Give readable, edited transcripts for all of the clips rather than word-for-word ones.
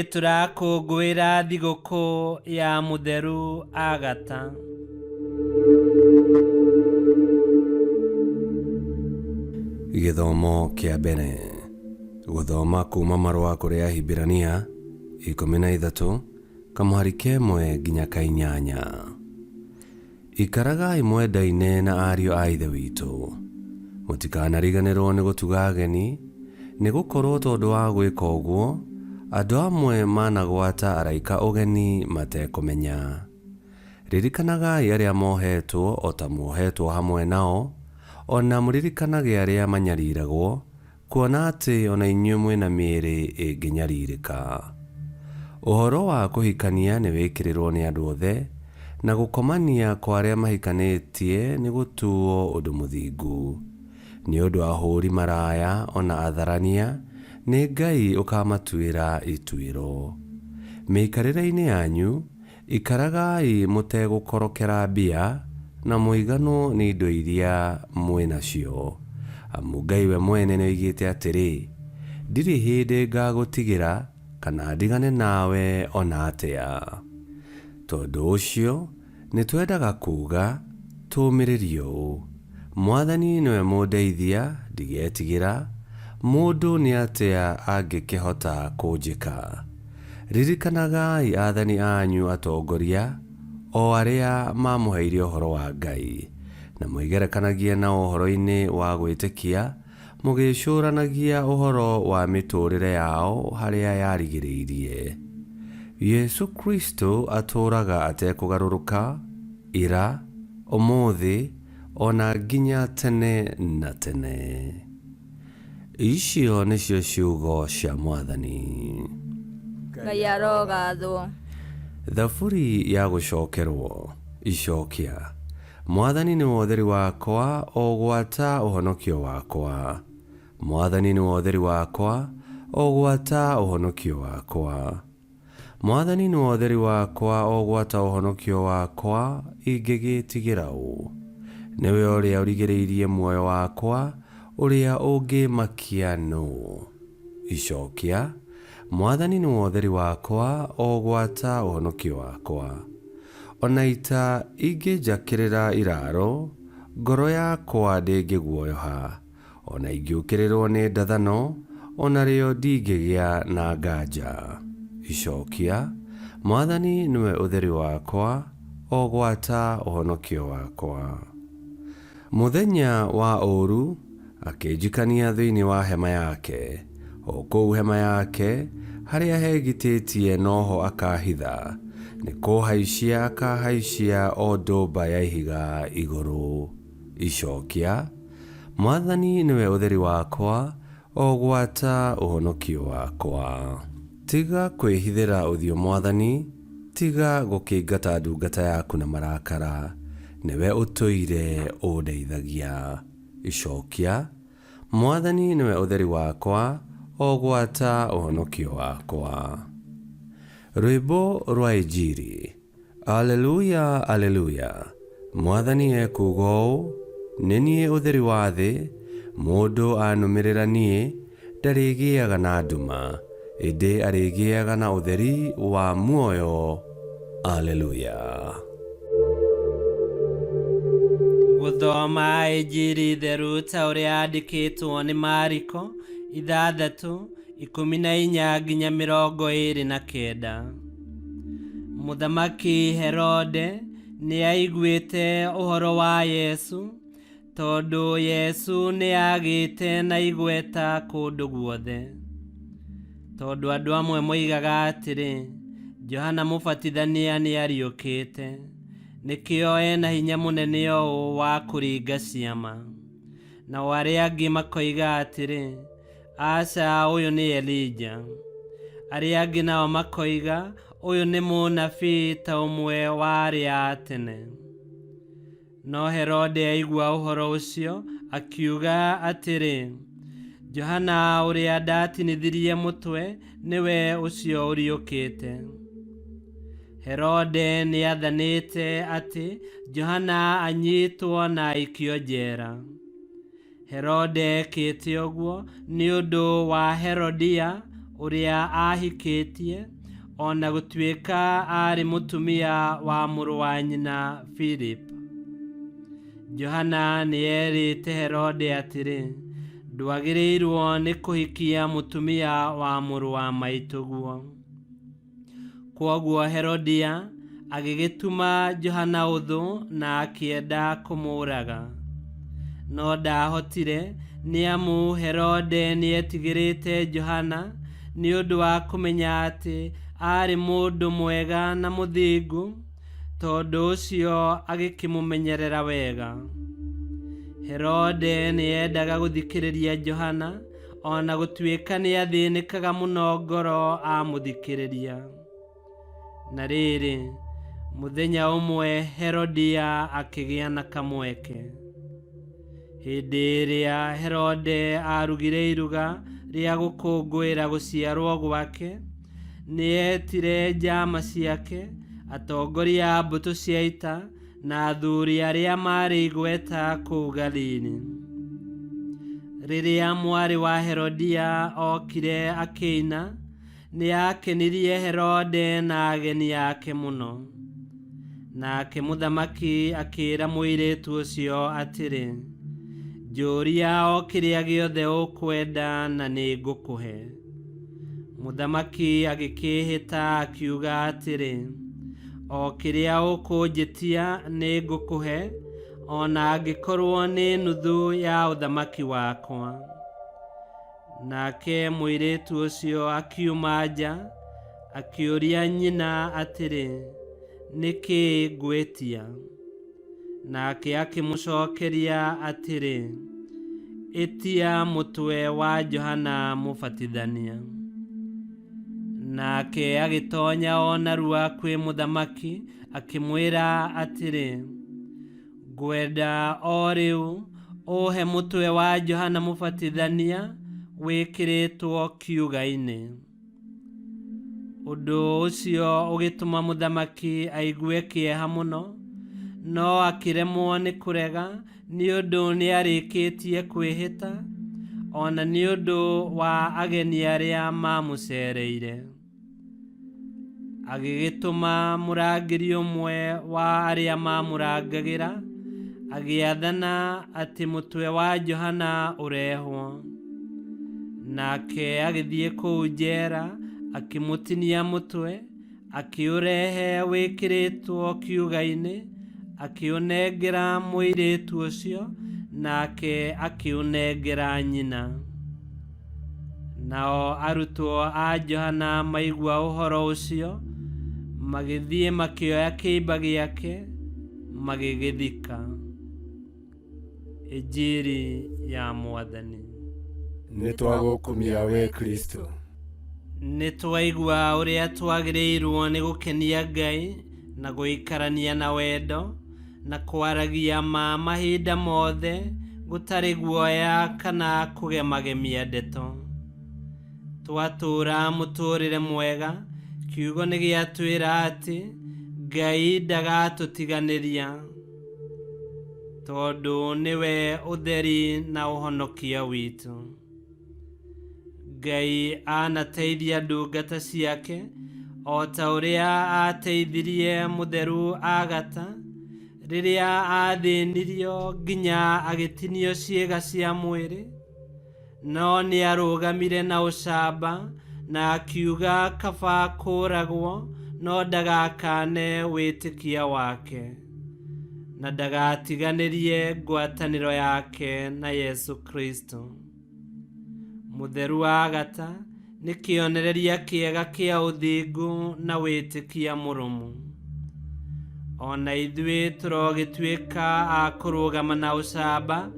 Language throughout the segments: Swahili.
nĩ tũrakũngũĩra thigũkũ ya mũtheru Agata. Gĩthomo kĩa mbere. Gũthoma kuuma marũa kũrĩ Ahibirania 13 kamũhari kemwe nginya ka8. Ikaragai mwendaine na ariũ a Ithe witũ. Mũtikanariganĩrwo nĩ gũtuga ageni, nĩ gũkorwo tondũ wa gwĩka ũguo, andũ amwe managwata araika ũgeni matekũmenya. Ririkanagai arĩa mohetwo o ta mohetwo hamwe nao, ona mũririkanage arĩa manyariragwo, kuona atĩ ona inyuĩ mwĩna mĩĩrĩ ĩngĩnyarirĩka. Ũhoro wa kũhikania nĩ wĩkĩrĩrwo nĩ andũ othe, na gũkomania kwa arĩa mahikanĩtie nĩ gũtuo ũndũ mũthingu. Nĩ ũndũ ahũri maraya ona atharania, nĩ Ngai ũkamatuĩra ituĩro. Mĩikarĩre-inĩ yanyu, ikaragai mũtegũkorokera mbia, na mũiganwo nĩ indo iria mwĩnacio. Amu Ngai we mwene nĩoigĩte atĩrĩ, ndirĩ hĩndĩ ngagũtigĩra kana ndigane nawe ona atĩa. Tondũ ũcio, nĩ twendaga kuuga tũũmĩrĩrie ũũ: Mwathani nĩwe mũndeithia, ndigetigĩra, mũndũ nĩ atĩa angĩkĩhota kũnjĩka. Ririkanagai aathani anyu atongoria, o arĩa mamũheire ũhoro wa Ngai, na mwĩgerekanagie na ũhoro-inĩ wa gwĩtĩkia, mũgĩcũranagia ũhoro wa mĩtũũrĩre yao harĩa yarigĩrĩirie. Yesu Kristo atũũraga atekũgarũrũka, ira, ũmũthĩ, ona nginya tene na tene. Icio nĩcio ciugo cia Mwathani. Ngai arogathwo. Thaburi ya gũcokerwo. Icokia. Mwathani nĩwe ũtheri wakwa, ũgwata ũhonokio wakwa. Mwathani nĩwe ũtheri wakwa, ũgwata ũhonokio wakwa. Mwathani nĩwe ũtheri wakwa, ũgwata ũhonokio wakwa, ingĩgĩtigĩra ũ. Nĩwe ũrĩa ũrigĩrĩirie muoyo wakwa, ũrĩa ũngĩmakia nũ. Icokia. Mwathani nĩwe ũtheri wakwa, ũgwata ũhonokio wakwa. Ona ita ingĩnjakĩrĩra iraro, ngoro yakwa ndĩngĩguoyoha. Ona ingĩũkĩrĩrwo nĩ ndathano, ona rĩo ndingĩgĩa na nganja. Icokia. Mwathani nĩwe ũtheri wakwa, ũgwata ũhonokio wakwa. Mũthenya wa ũũru, akĩnjikania thĩinĩ wa hema yake. O kũu hema yake, harĩa hegitĩtie noho akahitha, nĩ kũhaicia akahaicia o ndũmba ya ihiga igũrũ. Icokia. Mwathani nĩwe ũtheri wakwa, ũgwata ũhonokio wakwa. Tiga kwĩhithĩra ũthiũ Mwathani, tiga gũkĩingata ndungata yaku na marakara, nĩwe ũtũire ũndeithagia. Icokia. Mwathani nĩwe ũtheri wakwa, ũgwata ũhonokio wakwa. Rwĩmbo rwa Injili. Aleluya, aleluya. Mwathani ekuuga ũũ: nĩ niĩ ũtheri wa thĩ, mũndũ anũmĩrĩra niĩ, ndarĩgĩaga na nduma, ĩndĩ arĩgĩaga na ũtheri wa muoyo. Aleluya. Gũthoma Injili theru ta ũrĩa yandĩkĩtwo nĩ Mariko 6:14 nginya 29. Mũthamaki Herode nĩ aiguĩte ũhoro wa Yesu, tondũ Yesu nĩ agĩte na igweta kũndũ guothe. Tondũ andũ amwe moigaga atĩrĩ, Johana Mũbatithania nĩ ariũkĩte, nĩkĩo ena hinya mũnene ũũ wa kũringa ciama. Nao arĩa angĩ makoiga atĩrĩ, aca, ũyũ nĩ Elija. Arĩa angĩ nao makoiga, ũyũ nĩ mũnabii ta ũmwe wa arĩa a tene. No Herode aigua ũhoro ũcio, akiuga atĩrĩ, Johana ũrĩa ndatinithirie mũtwe nĩwe ũcio ũriũkĩte. Herode nĩ athanĩte atĩ Johana anyitwo na aikio njera. Herode ekĩte ũguo nĩ ũndũ wa Herodia, ũrĩa ahikĩtie, ona gũtuĩka arĩ mũtumia wa mũrũ wa nyina Philip. Johana nĩerĩte Herode atĩrĩ, ndwagĩrĩirwo nĩ kũhikia mũtumia wa mũrũ wa maitũguo. Kwoguo Herodia agĩgĩtuma Johana ũthũ na akĩenda kũmũũraga. No ndahotire, nĩamu Herode nĩetigĩrĩte Johana nĩ ũndũ wa kũmenya atĩ arĩ mũndũ mwega na mũthingu, tondũ ũcio agĩkĩmũmenyerera wega. Herode nĩendaga gũthikĩrĩria Johana, ona gũtuĩka nĩathĩnĩkaga mũno ngoro amũthikĩrĩria. Na rĩrĩ, mũthenya ũmwe Herodia akĩgĩa na kamweke. Hĩndĩ ĩrĩa Herode arugire iruga rĩa gũkũngũĩra gũciarwo gwake, nĩetire njama ciake, atongoria a mbũtũ cia ita na athuri arĩa marĩ igweta kũu Galili. Rĩrĩa mwarĩ wa Herodia okire akĩina, nĩakenirie Herode na ageni ake mũno. Nake mũthamaki akĩĩra mũirĩtu ũcio atĩrĩ, njũria o kĩrĩa gĩothe ũkwenda na nĩngũkũhe. Mũthamaki agĩkĩĩhĩta akiuga atĩrĩ, o kĩrĩa ũkũnjĩtia nĩngũkũhe, ona angĩkorwo nĩ nuthu ya ũthamaki wakwa. Nake mũirĩtu ũcio akiuma nja, akĩũria nyina atĩrĩ, nĩkĩ ngwĩtia? Nake akĩmũcokeria atĩrĩ, ĩtia mũtwe wa Johana Mũbatithania. Nake agĩtonya o narua kwĩ mũthamaki, akĩmwĩra atĩrĩ, ngwenda o rĩu ũhe mũtwe wa Johana Mũbatithania wĩkĩrĩtwo kiuga-inĩ. Ũndũ ũcio ũgĩtũma mũthamaki aigue kĩeha mũno, no akĩremwo nĩ kũrega nĩ ũndũ nĩarĩkĩtie kwĩhĩta, ona nĩ ũndũ wa ageni arĩa mamũcereire. Agĩgĩtũma mũrangĩri ũmwe wa arĩa mamũrangagĩra, agĩathana atĩ mũtwe wa Johana ũrehwo. Nake agĩthiĩ kũu njera, akĩmũtinia mũtwe, akĩũrehe wĩkĩrĩtwo kiuga-inĩ, akĩũnengera mũirĩtu ũcio, nake akĩũnengera nyina. Nao arutwo a Johana maigua ũhoro ũcio, magĩthiĩ makĩoya kĩimba gĩake, magĩgĩthika. Injili ya Mwathani. Nĩtwagũkumia we Kristo. Nĩtwaigua ũrĩa twagĩrĩirwo nĩ gũkenia Ngai na gũikarania na wendo na kwaragia ma mahinda mothe gũtarĩ guoya kana kũgemagemia ndeto. Twatũũra mũtũũrĩre mwega, kiugo nĩ gĩatwĩra atĩ Ngai ndagatũtiganĩria, tondũ nĩwe ũtheri na ũhonokia witũ. Ngai anateithia ndungata ciake, o ta ũrĩa ateithirie mũtheru Agata, rĩrĩa athĩnirio nginya agĩtinio ciĩga cia mwĩrĩ, no nĩarũgamire na ũcamba na akiuga kaba kũũragwo, no ndagakane wĩtĩkia wake, na ndagatiganĩrie ngwatanĩro yake na Yesu Kristo. Mũtheru Agata nĩ kĩonereria kĩega kĩa ũthingu na wĩtĩkia mũrũmu. Ona ithuĩ tũrogĩtuĩka a kũrũgama na ũcamba,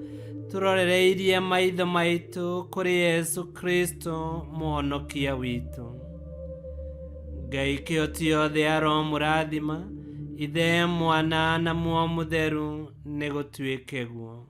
tũrorereirie maitho maitũ kũrĩ Yesu Kristo mũhonokia witũ. Ngai kĩhoti yothe aromũrathima, Ithe, Mwana na Muoyo Mũtheru, nĩ gũtuĩke guo.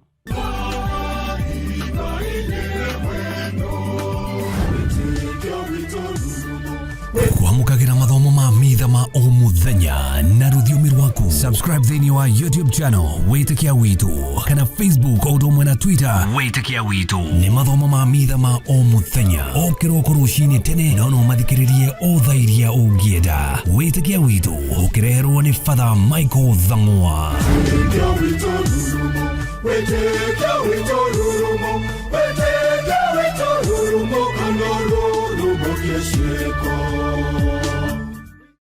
Kwamũkagĩra mathomo ma mitha ma o mũthenya. muthenya na rũthiomi rwaku. Subscribe thĩinĩ wa YouTube channel Wĩtĩkia Witũ kana Facebook o ũndũ na Twitter Wĩtĩkia Witũ. Nĩ mathomo ma mitha ma o muthenya o kĩroko rũcinĩ tene na no mathikĩrĩrie o thaa iria ũngĩenda. Wĩtĩkia Witũ ũkĩreherwo nĩ Father Michael Thang'wa. Wĩtĩkia Witũ rurumo, Wĩtĩkia Witũ rurumo, Wĩtĩkia Witũ rurumo, kana rurumo kĩciĩko.